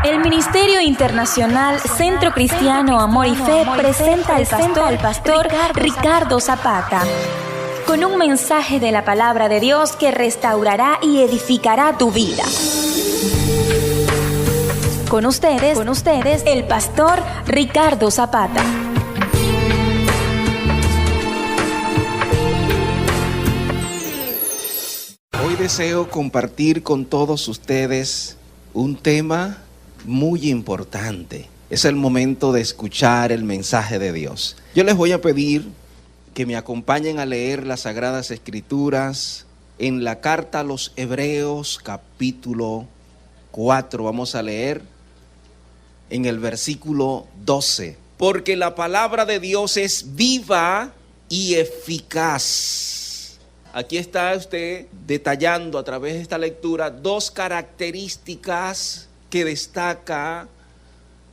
El Ministerio Internacional Centro Cristiano Amor y Fe presenta al pastor Ricardo Zapata con un mensaje de la palabra de Dios que restaurará y edificará tu vida. Con ustedes, el pastor Ricardo Zapata. Hoy deseo compartir con todos ustedes un tema muy importante. Es el momento de escuchar el mensaje de Dios. Yo les voy a pedir que me acompañen a leer las Sagradas Escrituras en la carta a los Hebreos, capítulo 4. Vamos a leer en el versículo 12. Porque la palabra de Dios es viva y eficaz. Aquí está usted detallando a través de esta lectura dos características que destaca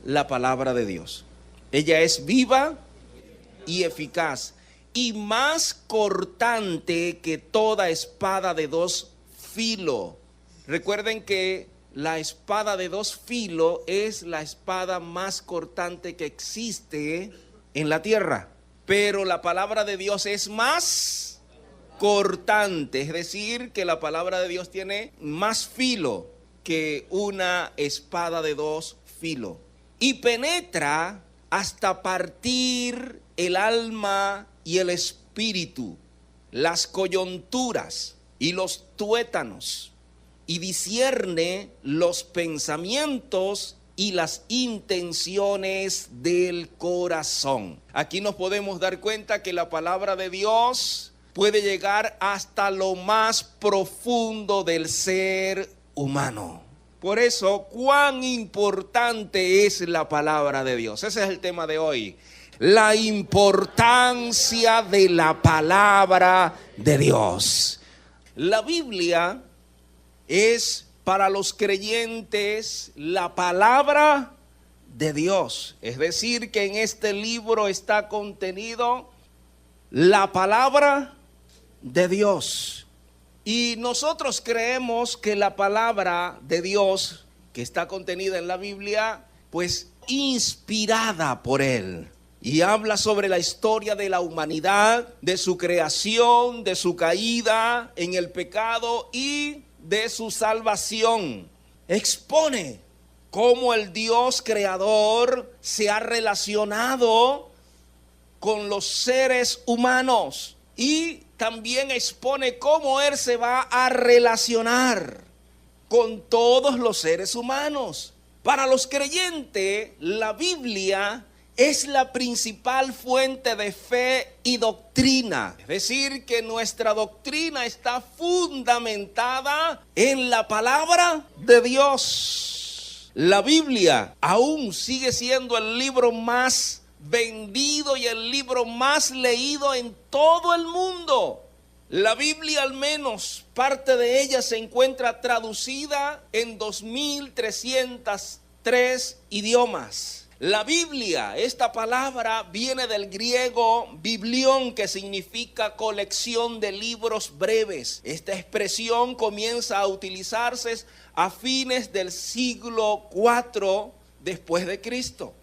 la palabra de Dios. Ella es viva y eficaz y más cortante que toda espada de dos filos. Recuerden que la espada de dos filos es la espada más cortante que existe en la tierra. Pero la palabra de Dios es más cortante, es decir, que la palabra de Dios tiene más filo que una espada de dos filos. Y penetra hasta partir el alma y el espíritu, las coyunturas y los tuétanos, y discierne los pensamientos y las intenciones del corazón. Aquí nos podemos dar cuenta que la palabra de Dios puede llegar hasta lo más profundo del ser humano. Por eso, cuán importante es la palabra de Dios. Ese es el tema de hoy. La importancia de la palabra de Dios. La Biblia es para los creyentes la palabra de Dios. Es decir, que en este libro está contenido la palabra de Dios. Y nosotros creemos que la palabra de Dios que está contenida en la Biblia, pues inspirada por Él. Y habla sobre la historia de la humanidad, de su creación, de su caída en el pecado y de su salvación. Expone cómo el Dios creador se ha relacionado con los seres humanos y también expone cómo Él se va a relacionar con todos los seres humanos. Para los creyentes, la Biblia es la principal fuente de fe y doctrina. Es decir, que nuestra doctrina está fundamentada en la palabra de Dios. La Biblia aún sigue siendo el libro más vendido y el libro más leído en todo el mundo. La Biblia, al menos parte de ella, se encuentra traducida en 2303 idiomas. La Biblia, esta palabra viene del griego biblión, que significa colección de libros breves. Esta expresión comienza a utilizarse a fines del siglo IV después de Cristo.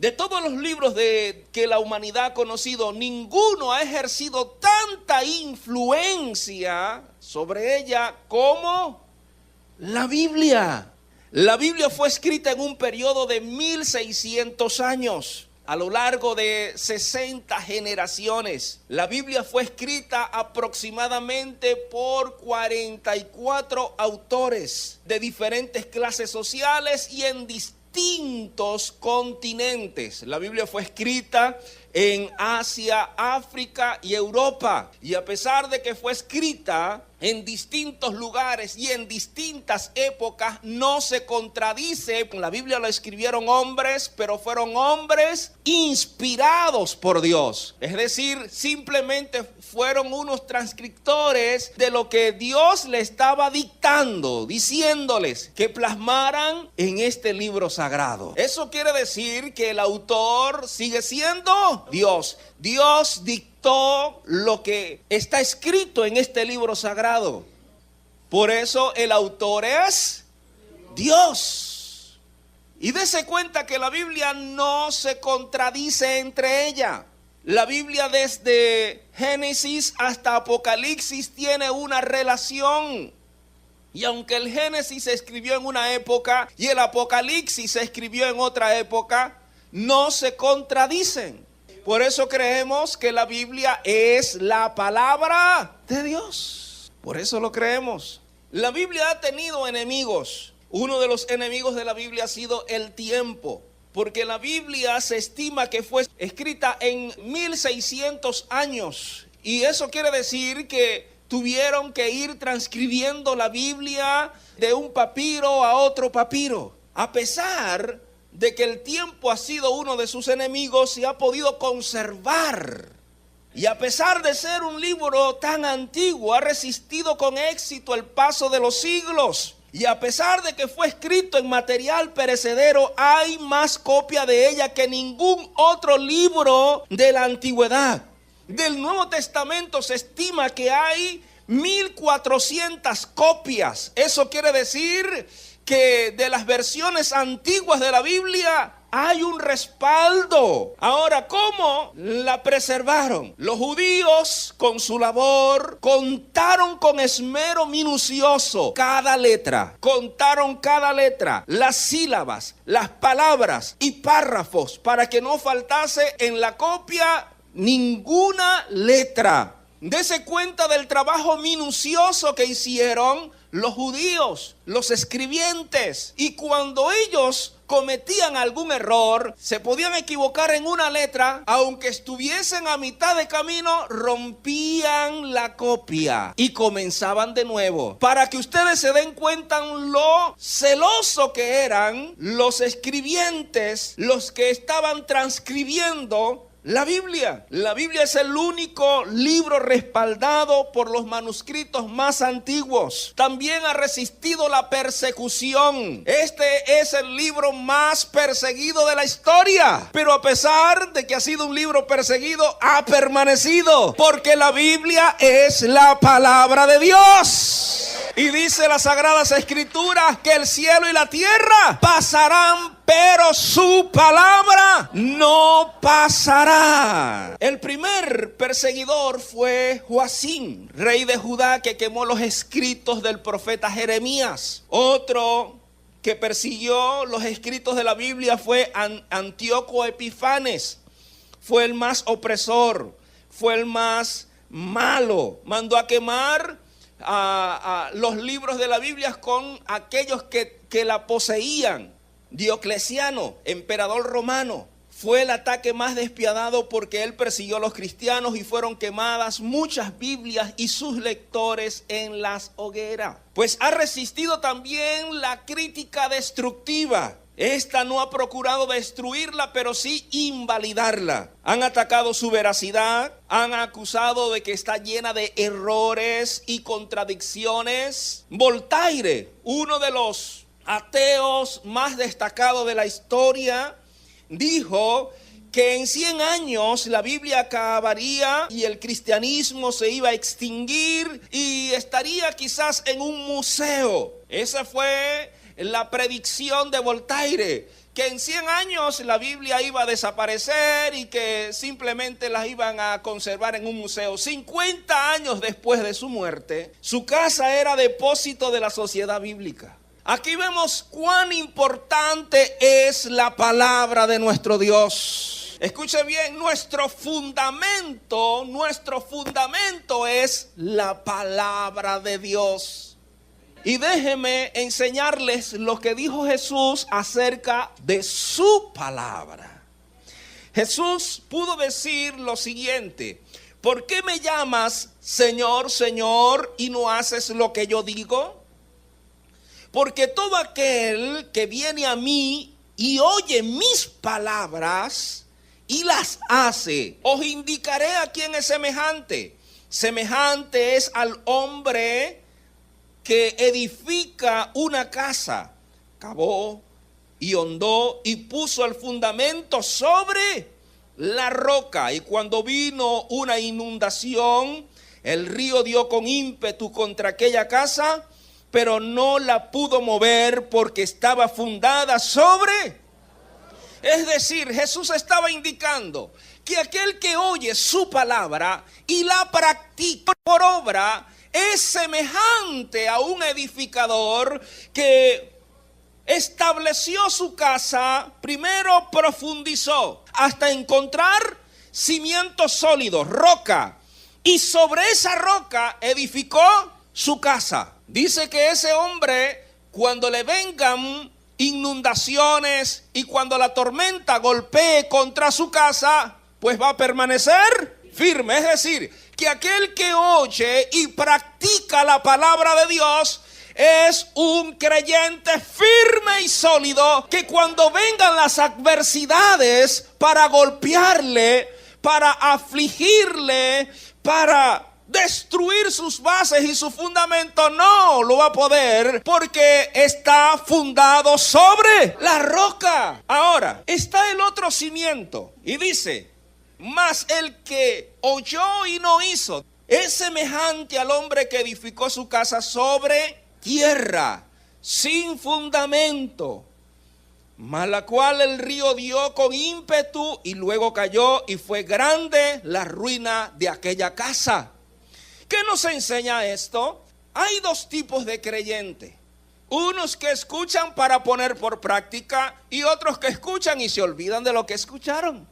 De todos los libros que la humanidad ha conocido, ninguno ha ejercido tanta influencia sobre ella como la Biblia. La Biblia fue escrita en un periodo de 1600 años, a lo largo de 60 generaciones. La Biblia fue escrita aproximadamente por 44 autores de diferentes clases sociales y en distintos continentes. La Biblia fue escrita en Asia, África y Europa. Y a pesar de que fue escrita en distintos lugares y en distintas épocas, no se contradice. La Biblia la escribieron hombres, pero fueron hombres inspirados por Dios. Es decir, simplemente fueron unos transcriptores de lo que Dios le estaba dictando, diciéndoles que plasmaran en este libro sagrado. Eso quiere decir que el autor sigue siendo Dios. Dios dictó lo que está escrito en este libro sagrado. Por eso el autor es Dios. Y dése cuenta que la Biblia no se contradice entre ella. La Biblia desde Génesis hasta Apocalipsis tiene una relación. Y aunque el Génesis se escribió en una época y el Apocalipsis se escribió en otra época, no se contradicen. Por eso creemos que la Biblia es la palabra de Dios. Por eso lo creemos. La Biblia ha tenido enemigos. Uno de los enemigos de la Biblia ha sido el tiempo. Porque la Biblia se estima que fue escrita en 1600 años. Y eso quiere decir que tuvieron que ir transcribiendo la Biblia de un papiro a otro papiro. A pesar de que el tiempo ha sido uno de sus enemigos, se ha podido conservar. Y a pesar de ser un libro tan antiguo, ha resistido con éxito el paso de los siglos. Y a pesar de que fue escrito en material perecedero, hay más copia de ella que ningún otro libro de la antigüedad. Del Nuevo Testamento se estima que hay 1400 copias. Eso quiere decir que de las versiones antiguas de la Biblia hay un respaldo. Ahora, ¿cómo la preservaron? Los judíos, con su labor, contaron con esmero minucioso cada letra. Contaron cada letra, las sílabas, las palabras y párrafos, para que no faltase en la copia ninguna letra. Dese cuenta del trabajo minucioso que hicieron los judíos, los escribientes. Y cuando ellos cometían algún error, se podían equivocar en una letra, aunque estuviesen a mitad de camino, rompían la copia y comenzaban de nuevo. Para que ustedes se den cuenta lo celoso que eran los escribientes, los que estaban transcribiendo la Biblia. La Biblia es el único libro respaldado por los manuscritos más antiguos. También ha resistido la persecución. Este es el libro más perseguido de la historia. Pero a pesar de que ha sido un libro perseguido, ha permanecido. Porque la Biblia es la palabra de Dios. Y dice las Sagradas Escrituras que el cielo y la tierra pasarán, pero su palabra no pasará. El primer perseguidor fue Joacim, rey de Judá, que quemó los escritos del profeta Jeremías. Otro que persiguió los escritos de la Biblia fue Antíoco Epifanes. Fue el más opresor, fue el más malo. Mandó a quemar a los libros de la Biblia con aquellos que la poseían. Diocleciano, emperador romano, fue el ataque más despiadado porque él persiguió a los cristianos y fueron quemadas muchas Biblias y sus lectores en las hogueras. Pues ha resistido también la crítica destructiva. Esta no ha procurado destruirla, pero sí invalidarla. Han atacado su veracidad, han acusado de que está llena de errores y contradicciones. Voltaire, uno de los ateos más destacados de la historia, dijo que en 100 años la Biblia acabaría y el cristianismo se iba a extinguir y estaría quizás en un museo. Esa fue la predicción de Voltaire, que en 100 años la Biblia iba a desaparecer y que simplemente las iban a conservar en un museo. 50 años después de su muerte, su casa era depósito de la Sociedad Bíblica. Aquí vemos cuán importante es la palabra de nuestro Dios. Escuche bien, nuestro fundamento es la palabra de Dios. Y déjenme enseñarles lo que dijo Jesús acerca de su palabra. Jesús pudo decir lo siguiente: ¿por qué me llamas Señor, Señor, y no haces lo que yo digo? Porque todo aquel que viene a mí y oye mis palabras y las hace, os indicaré a quién es semejante. Semejante es al hombre que edifica una casa, cavó y hondó y puso el fundamento sobre la roca. Y cuando vino una inundación, el río dio con ímpetu contra aquella casa pero no la pudo mover porque estaba fundada sobre. Es decir, Jesús estaba indicando que aquel que oye su palabra y la practica por obra es semejante a un edificador que estableció su casa, primero profundizó hasta encontrar cimientos sólidos, roca, y sobre esa roca edificó su casa. Dice que ese hombre, cuando le vengan inundaciones y cuando la tormenta golpee contra su casa, pues va a permanecer firme. Es decir, que aquel que oye y practica la palabra de Dios es un creyente firme y sólido, que cuando vengan las adversidades para golpearle, para afligirle, para destruir sus bases y su fundamento, no lo va a poder, porque está fundado sobre la roca. Ahora, está el otro cimiento y dice: mas el que oyó y no hizo es semejante al hombre que edificó su casa sobre tierra, sin fundamento, mas la cual el río dio con ímpetu y luego cayó, y fue grande la ruina de aquella casa. ¿Qué nos enseña esto? Hay dos tipos de creyentes: unos que escuchan para poner por práctica y otros que escuchan y se olvidan de lo que escucharon.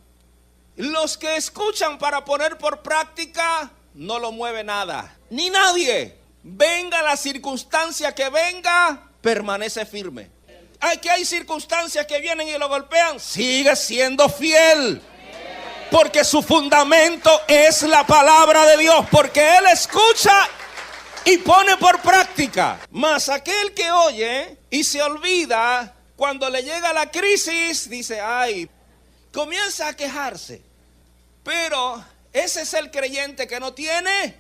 Los que escuchan para poner por práctica no lo mueve nada, ni nadie. Venga la circunstancia que venga, permanece firme. Aquí hay circunstancias que vienen y lo golpean, sigue siendo fiel, porque su fundamento es la palabra de Dios, porque él escucha y pone por práctica. Mas aquel que oye y se olvida, cuando le llega la crisis, dice: ay, comienza a quejarse. Pero ese es el creyente que no tiene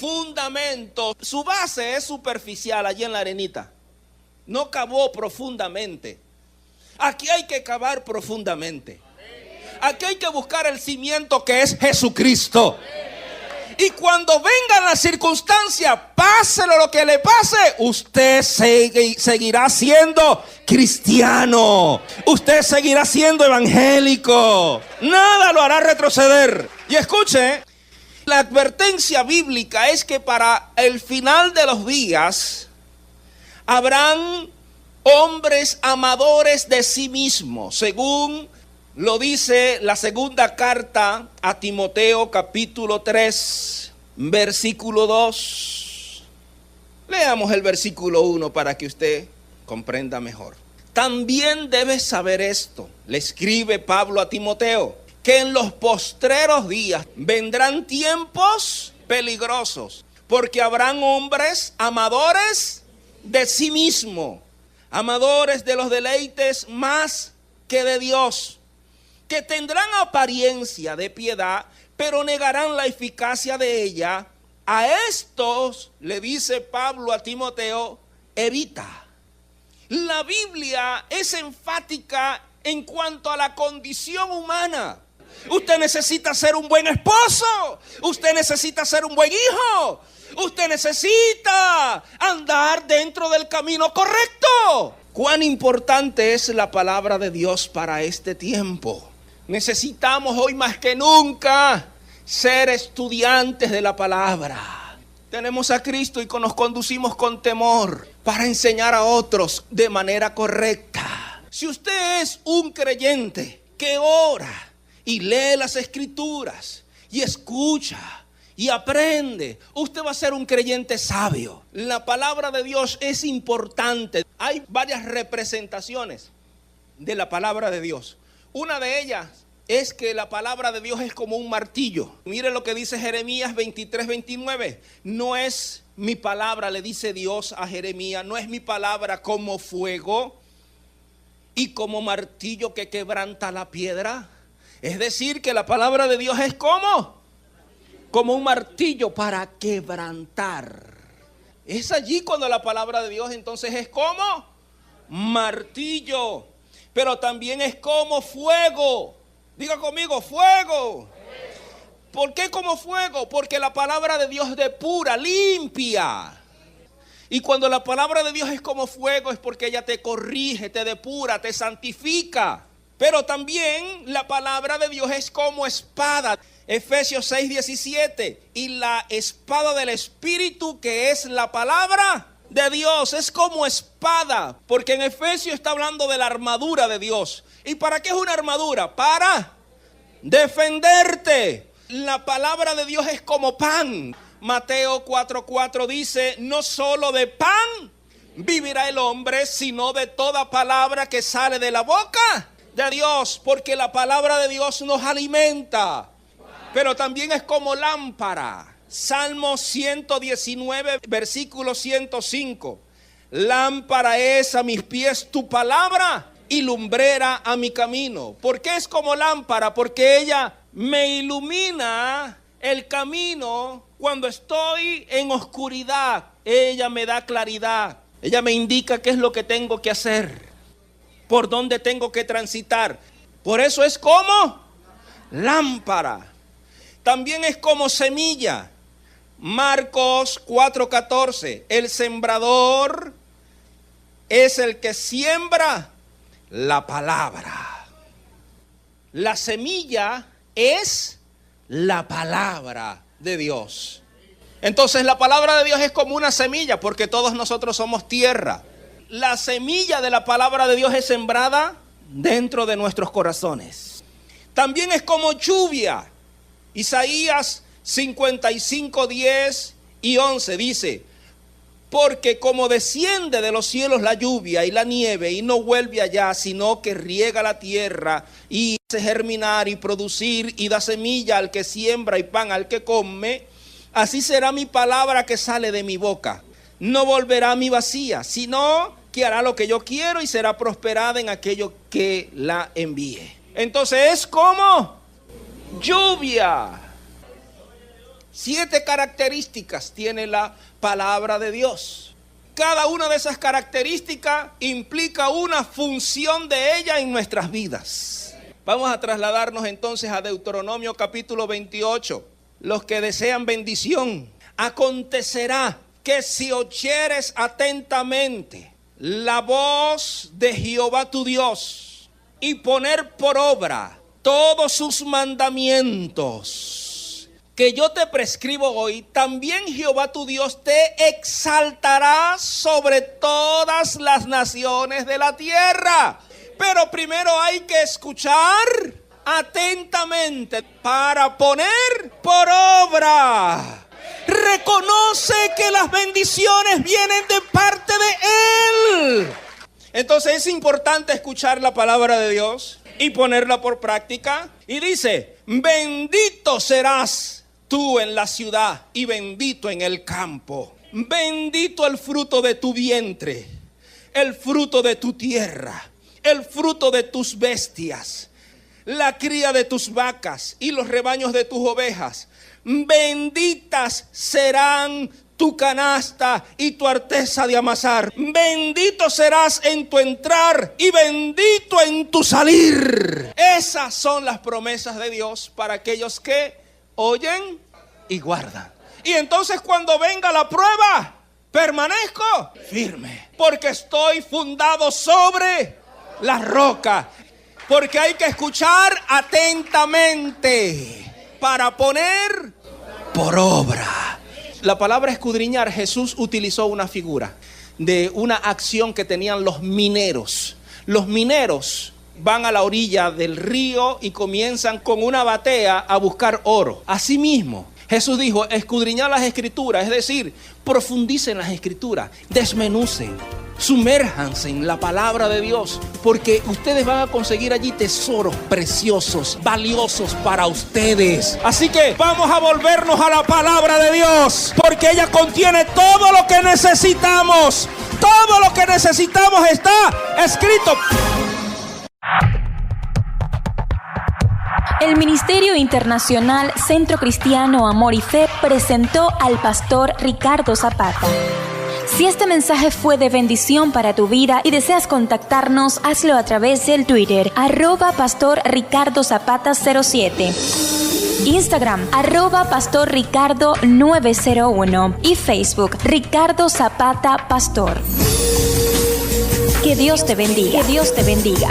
fundamento. Su base es superficial, allí en la arenita. No cavó profundamente. Aquí hay que cavar profundamente. Aquí hay que buscar el cimiento, que es Jesucristo. Y cuando venga la circunstancia, páselo lo que le pase, usted seguirá siendo cristiano. Usted seguirá siendo evangélico. Nada lo hará retroceder. Y escuche, la advertencia bíblica es que para el final de los días habrán hombres amadores de sí mismos, según lo dice la segunda carta a Timoteo, capítulo 3, versículo 2. Leamos el versículo 1 para que usted comprenda mejor. También debes saber esto, le escribe Pablo a Timoteo, que en los postreros días vendrán tiempos peligrosos, porque habrán hombres amadores de sí mismo, amadores de los deleites más que de Dios, que tendrán apariencia de piedad, pero negarán la eficacia de ella. A estos, le dice Pablo a Timoteo, evita. La Biblia es enfática en cuanto a la condición humana. Usted necesita ser un buen esposo, usted necesita ser un buen hijo, usted necesita andar dentro del camino correcto. Cuán importante es la palabra de Dios para este tiempo. Necesitamos hoy más que nunca ser estudiantes de la palabra. Tenemos a Cristo y nos conducimos con temor para enseñar a otros de manera correcta. Si usted es un creyente que ora y lee las escrituras y escucha y aprende, usted va a ser un creyente sabio. La palabra de Dios es importante. Hay varias representaciones de la palabra de Dios. Una de ellas es que la palabra de Dios es como un martillo. Mire lo que dice Jeremías 23:29. No es mi palabra, le dice Dios a Jeremías, no es mi palabra como fuego y como martillo que quebranta la piedra. Es decir, que la palabra de Dios es como un martillo para quebrantar. Es allí cuando la palabra de Dios entonces es como martillo, pero también es como fuego. Diga conmigo, fuego. ¿Por qué como fuego? Porque la palabra de Dios depura, limpia. Y cuando la palabra de Dios es como fuego, es porque ella te corrige, te depura, te santifica. Pero también la palabra de Dios es como espada. Efesios 6:17. Y la espada del Espíritu, que es la palabra de Dios, es como espada. Porque en Efesios está hablando de la armadura de Dios. ¿Y para qué es una armadura? Para defenderte. La palabra de Dios es como pan. Mateo 4:4 dice: no solo de pan vivirá el hombre, sino de toda palabra que sale de la boca de Dios, porque la palabra de Dios nos alimenta. Pero también es como lámpara. Salmo 119, versículo 105. Lámpara es a mis pies tu palabra y lumbrera a mi camino. ¿Por qué es como lámpara? Porque ella me ilumina el camino cuando estoy en oscuridad. Ella me da claridad. Ella me indica qué es lo que tengo que hacer, por dónde tengo que transitar. Por eso es como lámpara. También es como semilla. Marcos 4:14. El sembrador es el que siembra la palabra. La semilla es la palabra de Dios. Entonces la palabra de Dios es como una semilla, porque todos nosotros somos tierra. La semilla de la palabra de Dios es sembrada dentro de nuestros corazones. También es como lluvia. Isaías 55:10 y 11 dice: porque como desciende de los cielos la lluvia y la nieve y no vuelve allá, sino que riega la tierra y hace germinar y producir y da semilla al que siembra y pan al que come, así será mi palabra que sale de mi boca. No volverá a mí vacía, sino que hará lo que yo quiero y será prosperada en aquello que la envíe. Entonces es como lluvia. 7 características tiene la palabra de Dios. Cada una de esas características implica una función de ella en nuestras vidas. Vamos a trasladarnos entonces a Deuteronomio capítulo 28. Los que desean bendición, acontecerá que si oyeres atentamente la voz de Jehová tu Dios y poner por obra todos sus mandamientos que yo te prescribo hoy, también Jehová tu Dios te exaltará sobre todas las naciones de la tierra. Pero primero hay que escuchar atentamente para poner por obra. Reconoce que las bendiciones vienen de parte de Él. Entonces es importante escuchar la palabra de Dios y ponerla por práctica. Y dice: bendito serás tú en la ciudad y bendito en el campo. Bendito el fruto de tu vientre, el fruto de tu tierra, el fruto de tus bestias, la cría de tus vacas y los rebaños de tus ovejas. Benditas serán tu canasta y tu arteza de amasar. Bendito serás en tu entrar y bendito en tu salir. Esas son las promesas de Dios para aquellos que oyen y guardan. Y entonces cuando venga la prueba, permanezco firme, porque estoy fundado sobre la roca. Porque hay que escuchar atentamente para poner por obra. La palabra escudriñar, Jesús utilizó una figura de una acción que tenían los mineros. Los mineros van a la orilla del río y comienzan con una batea a buscar oro. Asimismo, Jesús dijo: escudriñar las escrituras, es decir, profundicen las escrituras, desmenucen, sumérjanse en la palabra de Dios, porque ustedes van a conseguir allí tesoros preciosos, valiosos para ustedes. Así que vamos a volvernos a la palabra de Dios, porque ella contiene todo lo que necesitamos. Todo lo que necesitamos está escrito. El Ministerio Internacional Centro Cristiano Amor y Fe presentó al pastor Ricardo Zapata. Si este mensaje fue de bendición para tu vida y deseas contactarnos, hazlo a través del Twitter @pastor Ricardo Zapata 07. Instagram, @pastorricardo901 y Facebook, Ricardo Zapata Pastor. Que Dios te bendiga. Que Dios te bendiga.